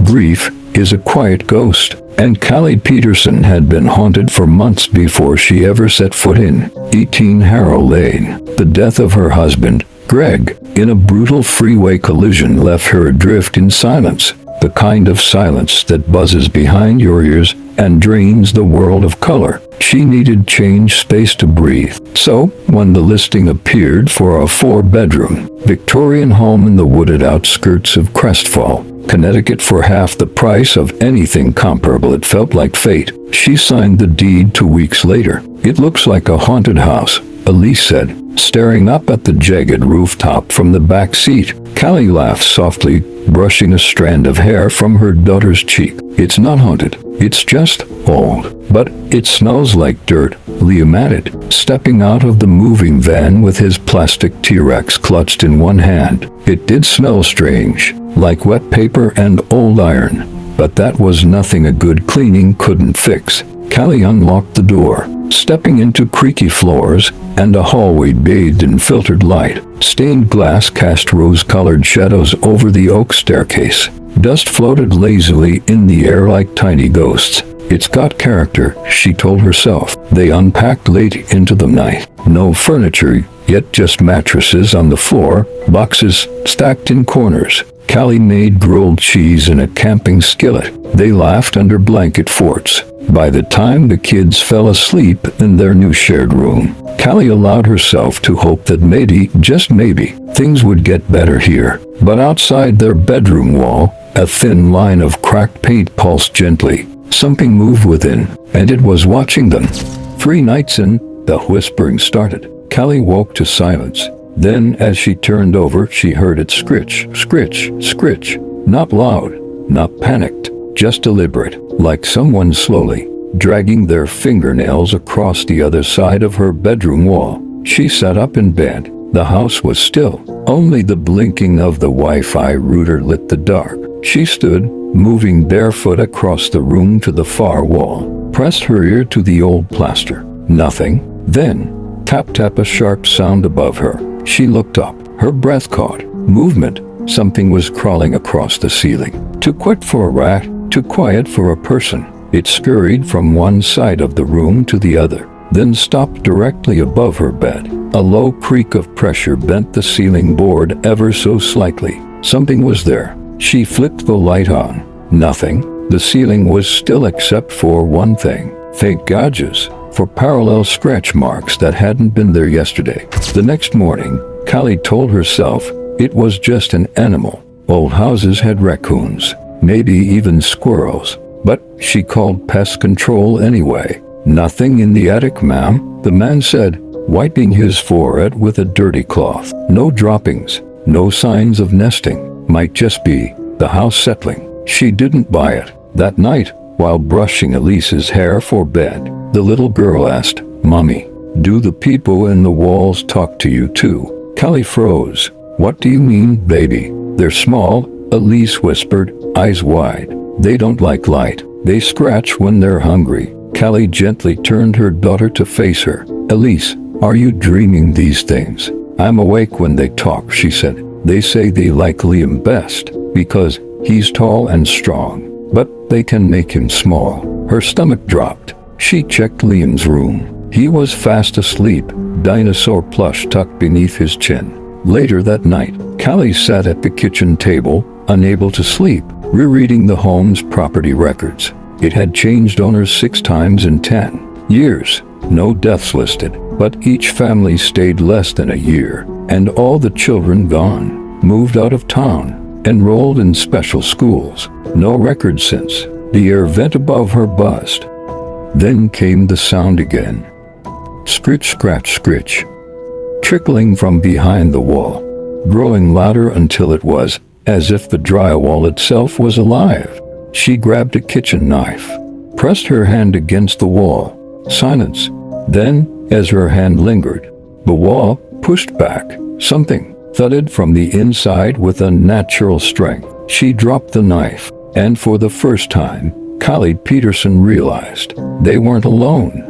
brief, is a quiet ghost, and Callie Peterson had been haunted for months before she ever set foot in 18 Harrow Lane. The death of her husband, Greg, in a brutal freeway collision left her adrift in silence, the kind of silence that buzzes behind your ears and drains the world of color. She needed change space to breathe. So, when the listing appeared for a 4-bedroom Victorian home in the wooded outskirts of Crestfall, Connecticut for half the price of anything comparable, it felt like fate. She signed the deed 2 weeks later. "It looks like a haunted house," Elise said, staring up at the jagged rooftop from the back seat. Callie laughed softly, brushing a strand of hair from her daughter's cheek. "It's not haunted. It's just old. But it smells like dirt," Liam added, stepping out of the moving van with his plastic T-Rex clutched in one hand. It did smell strange, like wet paper and old iron, but that was nothing a good cleaning couldn't fix. Callie unlocked the door, stepping into creaky floors and a hallway bathed in filtered light. Stained glass cast rose-colored shadows over the oak staircase. Dust floated lazily in the air like tiny ghosts. "It's got character," she told herself. They unpacked late into the night. No furniture, yet just mattresses on the floor, boxes stacked in corners. Callie made grilled cheese in a camping skillet. They laughed under blanket forts. By the time the kids fell asleep in their new shared room, Callie allowed herself to hope that maybe, just maybe, things would get better here. But outside their bedroom wall, a thin line of cracked paint pulsed gently. Something moved within, and it was watching them. 3 nights in, the whispering started. Callie woke to silence. Then, as she turned over, she heard it scritch, scritch, scritch. Not loud, not panicked, just deliberate, like someone slowly dragging their fingernails across the other side of her bedroom wall. She sat up in bed. The house was still. Only the blinking of the Wi-Fi router lit the dark. She stood, moving barefoot across the room to the far wall, pressed her ear to the old plaster. Nothing. Then, tap tap, a sharp sound above her. She looked up. Her breath caught. Movement. Something was crawling across the ceiling. Too quick for a rat, too quiet for a person. It scurried from one side of the room to the other, then stopped directly above her bed. A low creak of pressure bent the ceiling board ever so slightly. Something was there. She flipped the light on. Nothing. The ceiling was still except for one thing. Fake gouges, for parallel scratch marks that hadn't been there yesterday. The next morning, Callie told herself it was just an animal. Old houses had raccoons, maybe even squirrels. But she called pest control anyway. "Nothing in the attic, ma'am," the man said, wiping his forehead with a dirty cloth. "No droppings, no signs of nesting. Might just be the house settling." She didn't buy it. That night, while brushing Elise's hair for bed, the little girl asked, "Mommy, do the people in the walls talk to you too?" Callie froze. "What do you mean, baby?" "They're small," Elise whispered, eyes wide. "They don't like light. They scratch when they're hungry." Callie gently turned her daughter to face her. "Elise, are you dreaming these things?" "I'm awake when they talk," she said. "They say they like Liam best because he's tall and strong, but they can make him small." Her stomach dropped. She checked Liam's room. He was fast asleep, dinosaur plush tucked beneath his chin. Later that night, Callie sat at the kitchen table, unable to sleep, rereading the home's property records. It had changed owners 6 times in 10 years. No deaths listed, but each family stayed less than a year, and all the children gone, moved out of town, enrolled in special schools. No record since. The air vent above her buzzed. Then came the sound again. Scritch, scratch, scritch. Trickling from behind the wall, growing louder until it was as if the drywall itself was alive. She grabbed a kitchen knife, pressed her hand against the wall. Silence. Then, as her hand lingered, the wall pushed back. Something thudded from the inside with unnatural strength. She dropped the knife, and for the first time, Callie Peterson realized they weren't alone.